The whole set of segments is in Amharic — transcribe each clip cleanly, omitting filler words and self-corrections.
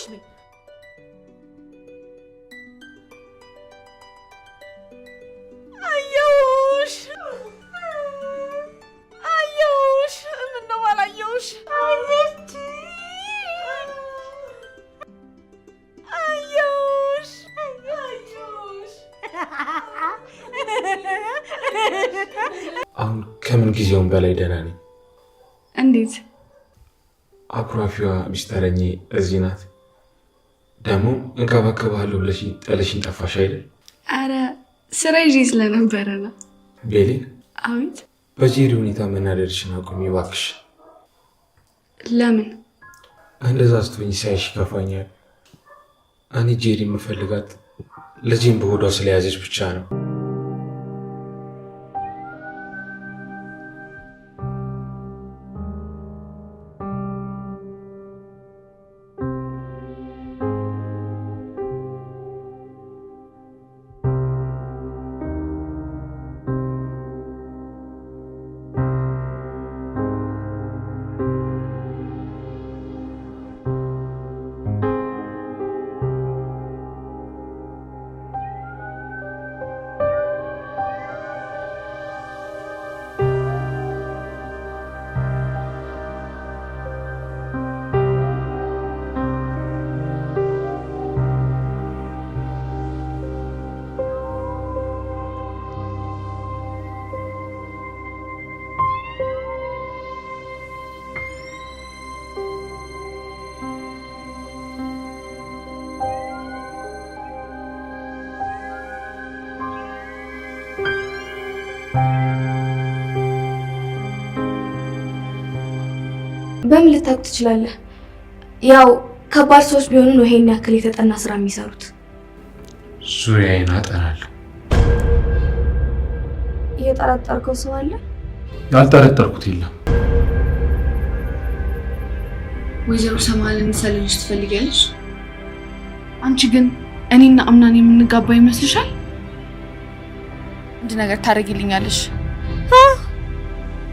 አየሁሽ በይ። አየሁሽ አየሁሽ፣ ምነው አላየሁሽ? አየሁሽ አየሁሽ። አሁን ከምን ጊዜውም በላይ ደህና ነኝ። እንዴት? አኩራፊዋ ሚስጥረኝ እዚህ ናት። ደግሞ እንከባከባለሁ ብለሽ ጥለሽኝ ጠፋሽ አይደል? አረ ስራ ይዤ ስለነበረ ነው። ቤሌን? አቤት። በጄሪ ሁኔታ መናደድሽን አቁሚ እባክሽ። ለምን? እንደዛ ስትሆኝ ሳይሽ ይከፋኛል። እኔ ጄሪ የምፈልጋት ልጄን በሆዷ ስለያዘች ብቻ ነው። በምን ልታውቅ ትችላለህ? ያው ከባድ ሰዎች ቢሆኑ ነው ይሄን ያክል የተጠና ስራ የሚሰሩት። ዙሪያዬን አጠናለሁ። እየጠረጠርከው ሰው አለ? ያልጠረጠርኩት የለም። ወይዘሮ ሰማልን እንሰልልሽ ትፈልጊያለሽ? አንቺ ግን እኔና አምናን የምንጋባ ይመስልሻል? አንድ ነገር ታደርጊልኛለሽ?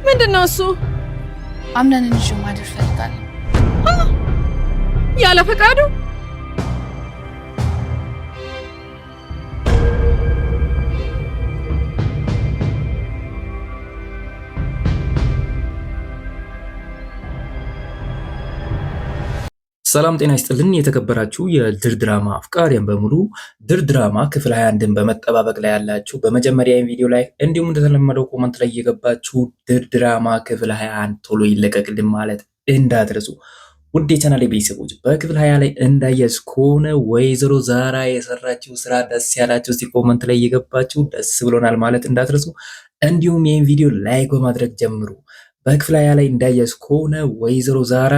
ምንድነው እሱ? አምናንን ይዤ ማደር እፈልጋለሁ። ያለ ፈቃዱ? ሰላም ጤና ይስጥልን። የተከበራችሁ የድር ድራማ አፍቃሪያን በሙሉ ድር ድራማ ክፍል 21ን በመጠባበቅ ላይ ያላችሁ በመጀመሪያ ቪዲዮ ላይ እንዲሁም እንደተለመደው ኮመንት ላይ እየገባችሁ ድር ድራማ ክፍል 21 ቶሎ ይለቀቅልን ማለት እንዳትረሱ። ውድ የቻናሌ ቤተሰቦች በክፍል 20 ላይ እንዳየስ ከሆነ ወይዘሮ ዛራ የሰራችው ስራ ደስ ያላችሁ እስቲ ኮመንት ላይ እየገባችሁ ደስ ብሎናል ማለት እንዳትረሱ። እንዲሁም ይህን ቪዲዮ ላይክ በማድረግ ጀምሩ። በክፍል 20 ላይ እንዳየስ ከሆነ ወይዘሮ ዛራ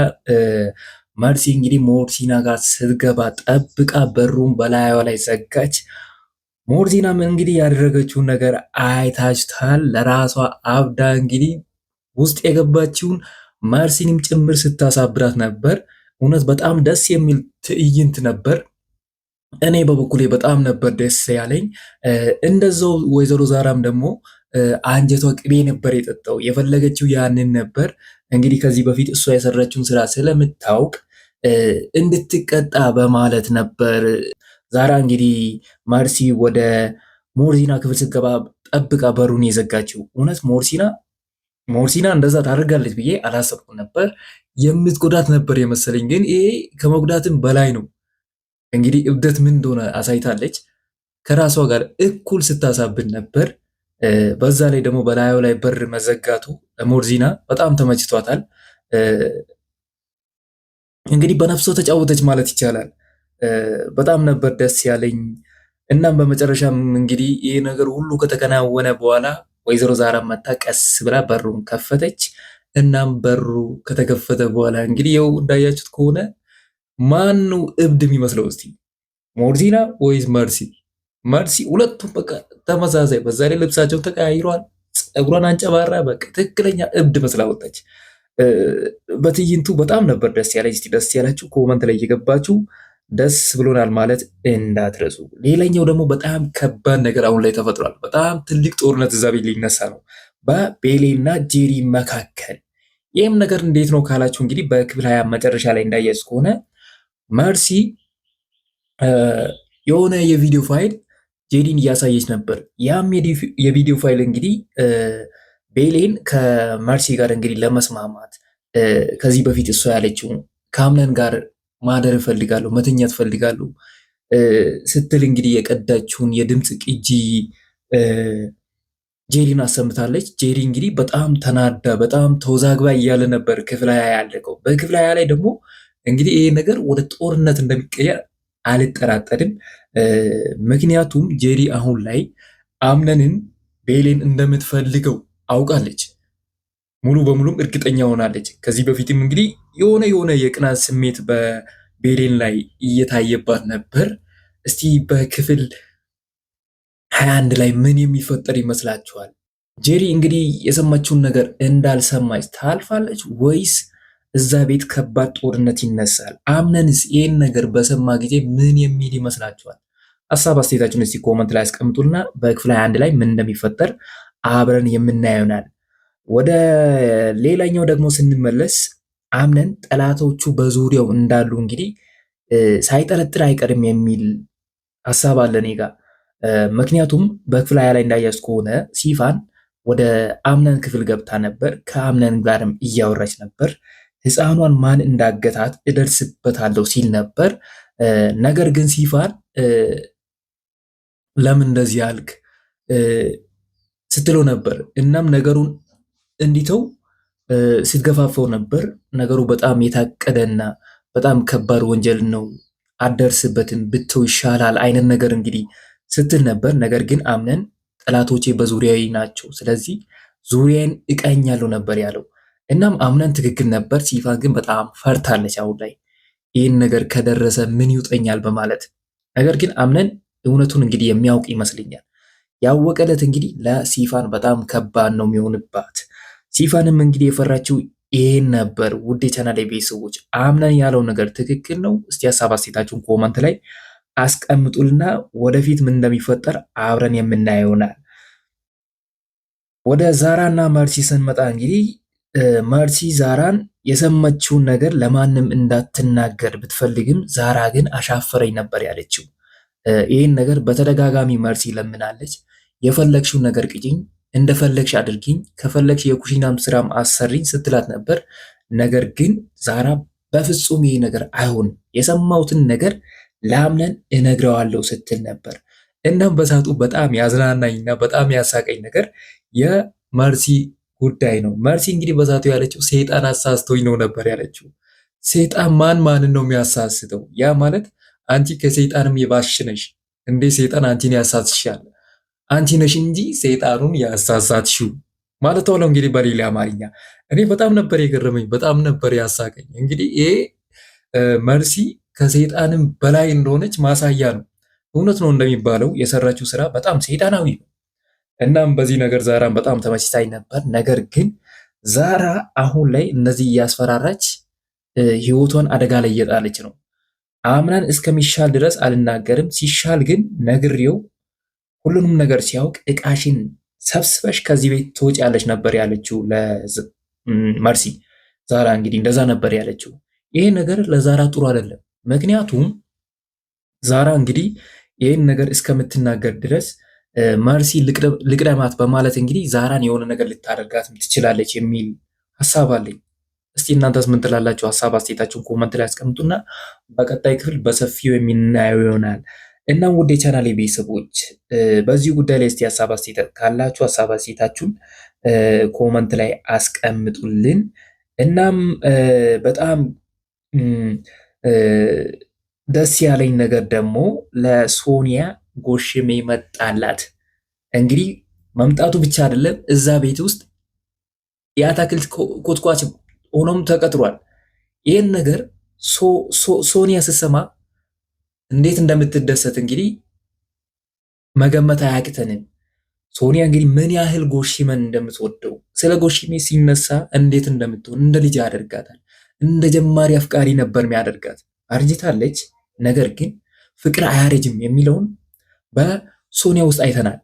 መርሲ እንግዲህ ሞርሲና ጋር ስትገባ ጠብቃ በሩን በላይዋ ላይ ዘጋች። ሞርሲናም እንግዲህ ያደረገችውን ነገር አይታችኋል። ለራሷ አብዳ እንግዲህ ውስጥ የገባችውን መርሲንም ጭምር ስታሳብራት ነበር። እውነት በጣም ደስ የሚል ትዕይንት ነበር። እኔ በበኩሌ በጣም ነበር ደስ ያለኝ። እንደዛው ወይዘሮ ዛራም ደግሞ አንጀቷ ቅቤ ነበር የጠጣው። የፈለገችው ያንን ነበር። እንግዲህ ከዚህ በፊት እሷ የሰራችውን ስራ ስለምታውቅ እንድትቀጣ በማለት ነበር ዛራ እንግዲህ መርሲ ወደ ሞርሲና ክፍል ስትገባ ጠብቃ በሩን የዘጋችው። እውነት ሞርሲና እንደዛ ታደርጋለች ብዬ አላሰብኩም ነበር። የምትጎዳት ነበር የመሰለኝ፣ ግን ይሄ ከመጉዳትም በላይ ነው። እንግዲህ እብደት ምን እንደሆነ አሳይታለች። ከራሷ ጋር እኩል ስታሳብን ነበር። በዛ ላይ ደግሞ በላዩ ላይ በር መዘጋቱ ሞርሲና በጣም ተመችቷታል። እንግዲህ በነፍሷ ተጫወተች ማለት ይቻላል። በጣም ነበር ደስ ያለኝ። እናም በመጨረሻም እንግዲህ ይህ ነገር ሁሉ ከተከናወነ በኋላ ወይዘሮ ዛራ መታ ቀስ ብላ በሩን ከፈተች። እናም በሩ ከተከፈተ በኋላ እንግዲህ ይኸው እንዳያችሁት ከሆነ ማኑ እብድ የሚመስለው እስቲ ሞርሲና ወይስ መርሲ? መርሲ ሁለቱም በቃ ተመሳሳይ፣ በዛ ላይ ልብሳቸውን ተቀያይሯል። ፀጉሯን አንጨባራ በቃ ትክክለኛ እብድ መስላ ወጣች። በትዕይንቱ በጣም ነበር ደስ ያለኝ። እስቲ ደስ ያላችሁ ኮመንት ላይ እየገባችሁ ደስ ብሎናል ማለት እንዳትረሱ። ሌላኛው ደግሞ በጣም ከባድ ነገር አሁን ላይ ተፈጥሯል። በጣም ትልቅ ጦርነት እዛ ቤት ሊነሳ ነው በቤሌና ጄሪ መካከል። ይህም ነገር እንዴት ነው ካላችሁ እንግዲህ በክፍል 20 መጨረሻ ላይ እንዳያችሁ ከሆነ መርሲ የሆነ የቪዲዮ ፋይል ጄዲን እያሳየች ነበር። ያም የቪዲዮ ፋይል እንግዲህ ቤሌን ከመርሲ ጋር እንግዲህ ለመስማማት ከዚህ በፊት እሷ ያለችው ከአምነን ጋር ማደር እፈልጋለሁ፣ መተኛት እፈልጋለሁ ስትል እንግዲህ የቀዳችውን የድምፅ ቅጂ ጄሪን አሰምታለች። ጄሪ እንግዲህ በጣም ተናዳ በጣም ተወዛግባ እያለ ነበር ክፍል 20 ያለቀው። በክፍል 20 ላይ ደግሞ እንግዲህ ይሄ ነገር ወደ ጦርነት እንደሚቀየር አልጠራጠርም። ምክንያቱም ጄሪ አሁን ላይ አምነንን ቤሌን እንደምትፈልገው አውቃለች። ሙሉ በሙሉም እርግጠኛ ሆናለች። ከዚህ በፊትም እንግዲህ የሆነ የቅናት ስሜት በቤሌን ላይ እየታየባት ነበር። እስቲ በክፍል 21 ላይ ምን የሚፈጠር ይመስላችኋል? ጄሪ እንግዲህ የሰማችውን ነገር እንዳልሰማች ታልፋለች ወይስ እዛ ቤት ከባድ ጦርነት ይነሳል? አምነንስ ይህን ነገር በሰማ ጊዜ ምን የሚል ይመስላችኋል? ሀሳብ አስተያየታችሁን እስቲ ኮመንት ላይ አስቀምጡና በክፍል 21 ላይ ምን እንደሚፈጠር አብረን የምናየው ይሆናል። ወደ ሌላኛው ደግሞ ስንመለስ አምነን ጠላቶቹ በዙሪያው እንዳሉ እንግዲህ ሳይጠረጥር አይቀርም የሚል ሀሳብ አለ እኔ ጋ። ምክንያቱም በክፍል 20 ላይ እንዳያዝ ከሆነ ሲፋን ወደ አምነን ክፍል ገብታ ነበር። ከአምነን ጋርም እያወራች ነበር። ሕፃኗን ማን እንዳገታት እደርስበታለሁ ሲል ነበር። ነገር ግን ሲፋን ለምን እንደዚህ ያልክ ስትለው ነበር። እናም ነገሩን እንዲተው ስትገፋፈው ነበር። ነገሩ በጣም የታቀደና በጣም ከባድ ወንጀል ነው፣ አደርስበትም ብተው ይሻላል አይነት ነገር እንግዲህ ስትል ነበር። ነገር ግን አምነን ጠላቶቼ በዙሪያዬ ናቸው፣ ስለዚህ ዙሪያን እቃኛለሁ ነበር ያለው። እናም አምነን ትክክል ነበር። ሲፋን ግን በጣም ፈርታለች አሁን ላይ ይህን ነገር ከደረሰ ምን ይውጠኛል በማለት። ነገር ግን አምነን እውነቱን እንግዲህ የሚያውቅ ይመስለኛል። ያወቀለት እንግዲህ ለሲፋን በጣም ከባድ ነው የሚሆንባት። ሲፋንም እንግዲህ የፈራችው ይሄን ነበር። ውድ የቻናሌ ቤተሰቦች አምነን ያለው ነገር ትክክል ነው? እስቲ ሀሳብ አስተያየታችሁን ኮመንት ላይ አስቀምጡልና ወደፊት ምን እንደሚፈጠር አብረን የምናየው ይሆናል። ወደ ዛራና መርሲ ስንመጣ እንግዲህ መርሲ ዛራን የሰማችውን ነገር ለማንም እንዳትናገር ብትፈልግም ዛራ ግን አሻፈረኝ ነበር ያለችው። ይህን ነገር በተደጋጋሚ መርሲ ለምናለች። የፈለግሽውን ነገር ቅጭኝ፣ እንደፈለግሽ አድርጊኝ፣ ከፈለግሽ የኩሽናም ስራም አሰሪኝ ስትላት ነበር። ነገር ግን ዛራ በፍጹም ይህ ነገር አይሆንም፣ የሰማሁትን ነገር ለአምነን እነግረዋለሁ ስትል ነበር። እናም በሳቱ በጣም ያዝናናኝና በጣም ያሳቀኝ ነገር የመርሲ ጉዳይ ነው። መርሲ እንግዲህ በሳቱ ያለችው ሰይጣን አሳስቶኝ ነው ነበር ያለችው። ሰይጣን ማንን ነው የሚያሳስተው? ያ ማለት አንቺ ከሰይጣንም የባሽ ነሽ እንዴ? ሰይጣን አንቺን ያሳስሻል? አንቺ ነሽ እንጂ ሰይጣኑን ያሳሳትሽው ማለት ነው እንግዲህ በሌላ አማርኛ። እኔ በጣም ነበር የገረመኝ፣ በጣም ነበር ያሳቀኝ። እንግዲህ ይሄ መርሲ ከሰይጣንም በላይ እንደሆነች ማሳያ ነው። እውነት ነው እንደሚባለው የሰራችው ስራ በጣም ሰይጣናዊ ነው። እናም በዚህ ነገር ዛራን በጣም ተመችታኝ ነበር። ነገር ግን ዛራ አሁን ላይ እነዚህ እያስፈራራች ህይወቷን አደጋ ላይ እየጣለች ነው። አምናን እስከሚሻል ድረስ አልናገርም፣ ሲሻል ግን ነግሬው ሁሉንም ነገር ሲያውቅ እቃሽን ሰብስበሽ ከዚህ ቤት ትወጪያለሽ ነበር ያለችው ለመርሲ። ዛራ እንግዲህ እንደዛ ነበር ያለችው። ይሄ ነገር ለዛራ ጥሩ አይደለም። ምክንያቱም ዛራ እንግዲህ ይህን ነገር እስከምትናገር ድረስ መርሲ ልቅደማት በማለት እንግዲህ ዛራን የሆነ ነገር ልታደርጋትም ትችላለች የሚል ሀሳብ አለኝ። እስቲ እናንተስ ምን ትላላችሁ? ሀሳብ አስተያየታችሁን ኮመንት ላይ አስቀምጡና በቀጣይ ክፍል በሰፊው የምናየው ይሆናል። እናም ውድ የቻናሌ ቤተሰቦች በዚህ ጉዳይ ላይ እስቲ ሀሳብ አስተያየት ካላችሁ ሀሳብ አስተያየታችሁን ኮመንት ላይ አስቀምጡልን። እናም በጣም ደስ ያለኝ ነገር ደግሞ ለሶኒያ ጎሽሜ መጣላት። እንግዲህ መምጣቱ ብቻ አይደለም እዛ ቤት ውስጥ የአታክልት ኮትኳች ሆኖም ተቀጥሯል። ይህን ነገር ሶኒያ ስትሰማ እንዴት እንደምትደሰት እንግዲህ መገመት አያቅተንም። ሶኒያ እንግዲህ ምን ያህል ጎሽሜን እንደምትወደው ስለ ጎሽሜ ሲነሳ እንዴት እንደምትሆን እንደ ልጅ ያደርጋታል። እንደ ጀማሪ አፍቃሪ ነበር የሚያደርጋት። አርጅታለች፣ ነገር ግን ፍቅር አያረጅም የሚለውን በሶኒያ ውስጥ አይተናል።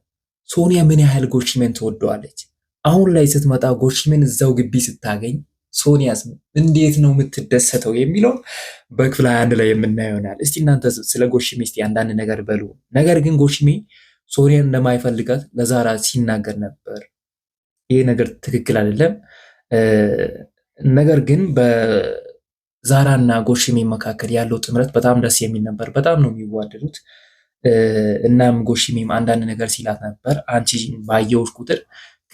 ሶኒያ ምን ያህል ጎሽሜን ትወደዋለች። አሁን ላይ ስትመጣ ጎሽሜን እዛው ግቢ ስታገኝ ሶኒያስ እንዴት ነው የምትደሰተው የሚለው በክፍል 21 ላይ የምናየው ይሆናል። እስቲ እናንተ ስለ ጎሽሜ እስቲ አንዳንድ ነገር በሉ። ነገር ግን ጎሽሜ ሶኒያን እንደማይፈልጋት ለዛራ ሲናገር ነበር። ይሄ ነገር ትክክል አይደለም። ነገር ግን በዛራና ጎሽሜ መካከል ያለው ጥምረት በጣም ደስ የሚል ነበር። በጣም ነው የሚዋደዱት። እናም ጎሽሜም አንዳንድ ነገር ሲላት ነበር። አንቺ ባየሁሽ ቁጥር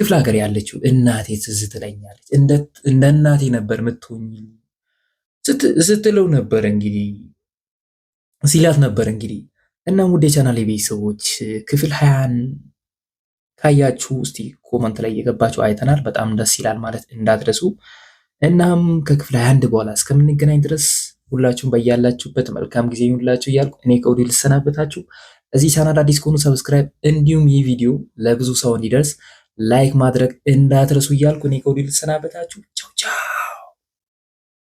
ክፍለ ሀገር ያለችው እናቴ ትዝ ትለኛለች፣ እንደ እናቴ ነበር ምትሆኝ ስትለው ነበር እንግዲህ ሲላት ነበር እንግዲህ። እናም ውድ የቻናሌ ቤተሰቦች ክፍል 20 ካያችሁ እስቲ ኮመንት ላይ የገባችሁ አይተናል። በጣም ደስ ይላል ማለት እንዳትረሱ። እናም ከክፍል 21 በኋላ እስከምንገናኝ ድረስ ሁላችሁም በያላችሁበት መልካም ጊዜ ይሁንላችሁ እያልኩ እኔ ከወዲሁ ልሰናበታችሁ። እዚህ ቻናል አዲስ ከሆኑ ሰብስክራይብ፣ እንዲሁም ይህ ቪዲዮ ለብዙ ሰው እንዲደርስ ላይክ ማድረግ እንዳትረሱ እያልኩ እኔ ከወዲሁ ልሰናበታችሁ። ቻው ቻው።